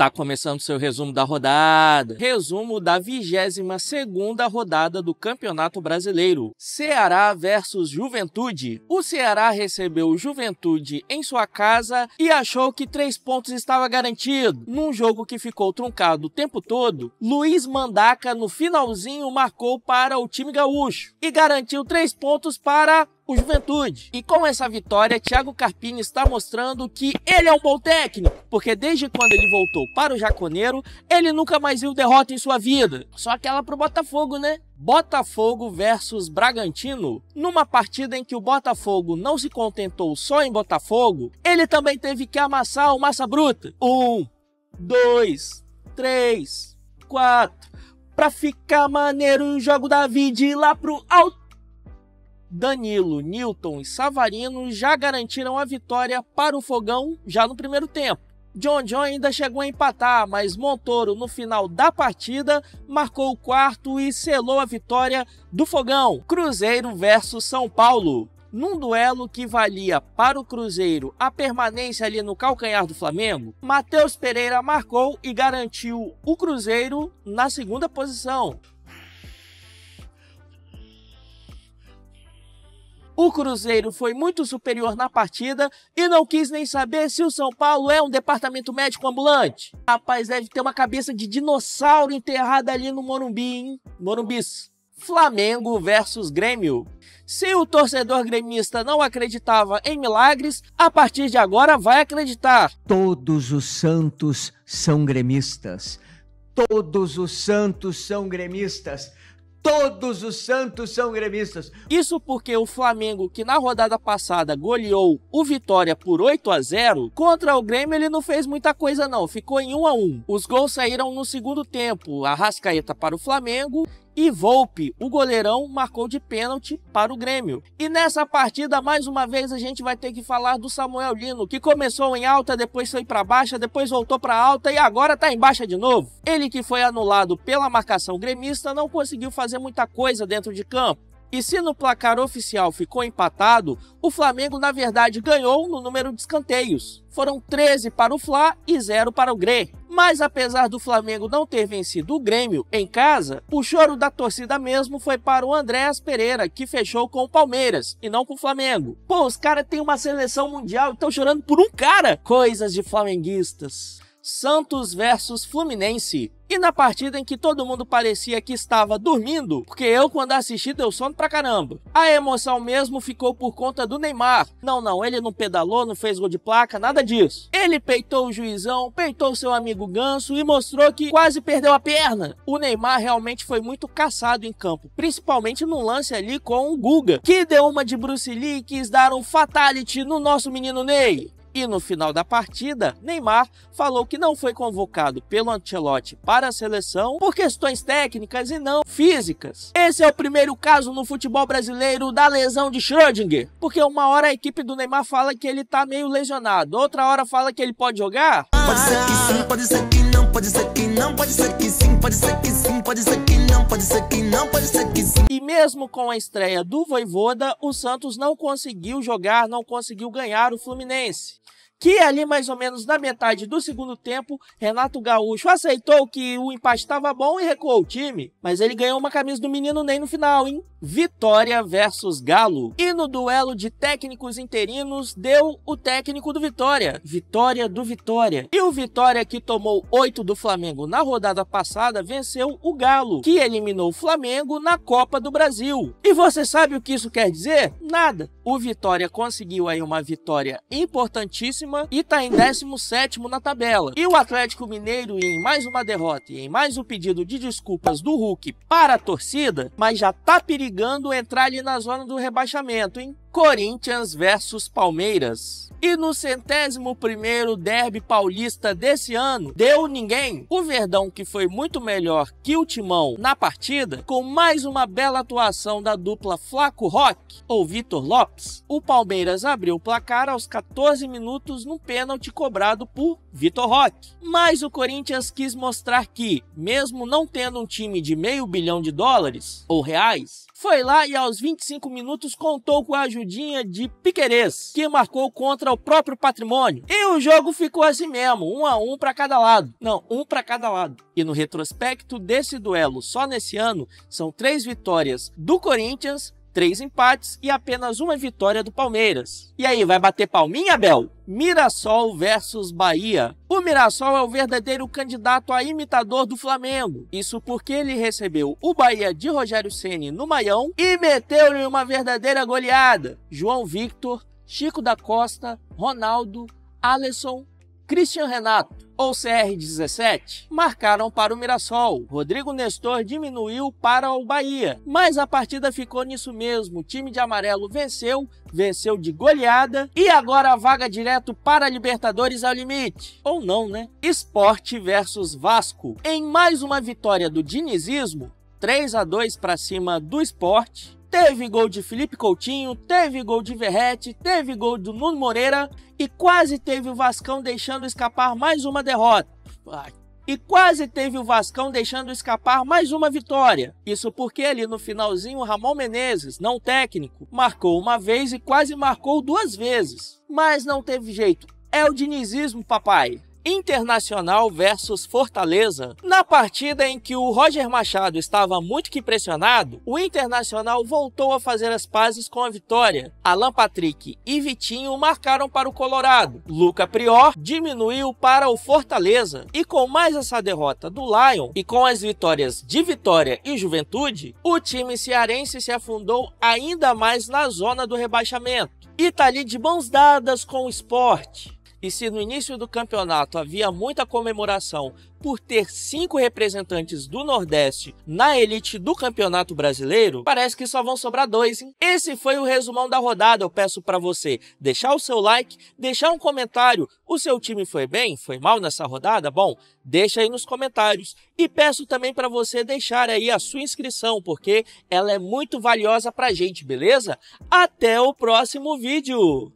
Tá começando seu resumo da rodada. Resumo da 22ª rodada do Campeonato Brasileiro. Ceará versus Juventude. O Ceará recebeu o Juventude em sua casa e achou que 3 pontos estava garantido. Num jogo que ficou truncado o tempo todo, Luiz Mandaca no finalzinho marcou para o time gaúcho e garantiu 3 pontos para o Juventude. E com essa vitória, Thiago Carpini está mostrando que ele é um bom técnico, porque desde quando ele voltou para o Jaconeiro, ele nunca mais viu derrota em sua vida. Só aquela pro Botafogo, né? Botafogo versus Bragantino. Numa partida em que o Botafogo não se contentou só em Botafogo, ele também teve que amassar o Massa Bruta. 1, 2, 3, 4. Pra ficar maneiro o jogo da vida ir lá pro alto. Danilo, Nilton e Savarino já garantiram a vitória para o Fogão já no primeiro tempo. John ainda chegou a empatar, mas Montoro no final da partida marcou o quarto e selou a vitória do Fogão. Cruzeiro versus São Paulo. Num duelo que valia para o Cruzeiro a permanência ali no calcanhar do Flamengo, Matheus Pereira marcou e garantiu o Cruzeiro na segunda posição. O Cruzeiro foi muito superior na partida e não quis nem saber se o São Paulo é um departamento médico ambulante. Rapaz, deve ter uma cabeça de dinossauro enterrada ali no Morumbi, hein? Morumbis. Flamengo versus Grêmio. Se o torcedor gremista não acreditava em milagres, a partir de agora vai acreditar. Todos os santos são gremistas. Todos os santos são gremistas. Todos os santos são gremistas. Isso porque o Flamengo, que na rodada passada goleou o Vitória por 8-0, contra o Grêmio ele não fez muita coisa não, ficou em 1-1. Os gols saíram no segundo tempo, Arrascaeta para o Flamengo e Volpi, o goleirão, marcou de pênalti para o Grêmio. E nessa partida, mais uma vez, a gente vai ter que falar do Samuel Lino, que começou em alta, depois foi para baixa, depois voltou para alta e agora tá em baixa de novo. Ele que foi anulado pela marcação gremista não conseguiu fazer muita coisa dentro de campo. E se no placar oficial ficou empatado, o Flamengo na verdade ganhou no número de escanteios. Foram 13 para o Fla e 0 para o Grêmio. Mas apesar do Flamengo não ter vencido o Grêmio em casa, o choro da torcida mesmo foi para o Andréas Pereira, que fechou com o Palmeiras e não com o Flamengo. Pô, os caras têm uma seleção mundial e estão chorando por um cara. Coisas de flamenguistas. Santos versus Fluminense. E na partida em que todo mundo parecia que estava dormindo, porque eu quando assisti deu sono pra caramba. A emoção mesmo ficou por conta do Neymar. Não, ele não pedalou, não fez gol de placa, nada disso. Ele peitou o juizão, peitou seu amigo Ganso e mostrou que quase perdeu a perna. O Neymar realmente foi muito caçado em campo, principalmente no lance ali com o Guga, que deu uma de Bruce Lee e quis dar um fatality no nosso menino Ney. E no final da partida, Neymar falou que não foi convocado pelo Ancelotti para a seleção por questões técnicas e não físicas. Esse é o primeiro caso no futebol brasileiro da lesão de Schrödinger, porque uma hora a equipe do Neymar fala que ele tá meio lesionado, outra hora fala que ele pode jogar. Pode ser que sim, pode ser que não, pode ser que não, pode ser que sim, pode ser que sim, pode ser que não, pode ser que não, pode ser que sim. E mesmo com a estreia do Vojvoda, o Santos não conseguiu jogar, não conseguiu ganhar o Fluminense. Que ali mais ou menos na metade do segundo tempo, Renato Gaúcho aceitou que o empate estava bom e recuou o time. Mas ele ganhou uma camisa do menino Ney no final, hein? Vitória versus Galo. E no duelo de técnicos interinos, deu o técnico do Vitória. Vitória do Vitória. E o Vitória, que tomou 8 do Flamengo na rodada passada, venceu o Galo, que eliminou o Flamengo na Copa do Brasil. E você sabe o que isso quer dizer? Nada. O Vitória conseguiu aí uma vitória importantíssima e está em 17º na tabela. E o Atlético Mineiro, em mais uma derrota e em mais um pedido de desculpas do Hulk para a torcida, mas já tá perigando entrar ali na zona do rebaixamento, hein? Corinthians versus Palmeiras. E no 101º derby paulista desse ano, deu ninguém. O Verdão, que foi muito melhor que o Timão na partida, com mais uma bela atuação da dupla Flaco Roque, ou Vitor Lopes, o Palmeiras abriu o placar aos 14 minutos num pênalti cobrado por Vitor Roque. Mas o Corinthians quis mostrar que, mesmo não tendo um time de $500 milhão ou reais, foi lá e aos 25 minutos contou com a ajuda ajudinha de Piquerez, que marcou contra o próprio Patrimônio. E o jogo ficou assim mesmo, 1 a 1 para cada lado. Não, 1 para cada lado. E no retrospecto desse duelo, só nesse ano, são 3 vitórias do Corinthians, 3 empates e apenas 1 vitória do Palmeiras. E aí, vai bater palminha, Bel? Mirassol versus Bahia. O Mirassol é o verdadeiro candidato a imitador do Flamengo. Isso porque ele recebeu o Bahia de Rogério Ceni no Maião e meteu-lhe uma verdadeira goleada. João Victor, Chico da Costa, Ronaldo, Alisson, Cristian Renato, ou CR17, marcaram para o Mirassol. Rodrigo Nestor diminuiu para o Bahia, mas a partida ficou nisso mesmo. O time de amarelo venceu de goleada e agora a vaga direto para a Libertadores ao limite. Ou não, né? Sport versus Vasco. Em mais uma vitória do dinizismo, 3 a 2 para cima do Sport. Teve gol de Felipe Coutinho, teve gol de Verratti, teve gol do Nuno Moreira e quase teve o Vascão deixando escapar mais uma derrota. E quase teve o Vascão deixando escapar mais uma vitória. Isso porque ali no finalzinho o Ramon Menezes, não técnico, marcou uma vez e quase marcou 2 vezes. Mas não teve jeito, é o dinizismo, papai. Internacional versus Fortaleza. Na partida em que o Roger Machado estava muito que pressionado, o Internacional voltou a fazer as pazes com a vitória. Alan Patrick e Vitinho marcaram para o Colorado. Luca Prior diminuiu para o Fortaleza. E com mais essa derrota do Lion e com as vitórias de Vitória e Juventude, o time cearense se afundou ainda mais na zona do rebaixamento. E tá ali de mãos dadas com o Sport. E se no início do campeonato havia muita comemoração por ter 5 representantes do Nordeste na elite do Campeonato Brasileiro, parece que só vão sobrar 2, hein? Esse foi o resumão da rodada. Eu peço para você deixar o seu like, deixar um comentário. O seu time foi bem? Foi mal nessa rodada? Bom, deixa aí nos comentários. E peço também para você deixar aí a sua inscrição, porque ela é muito valiosa pra gente, beleza? Até o próximo vídeo!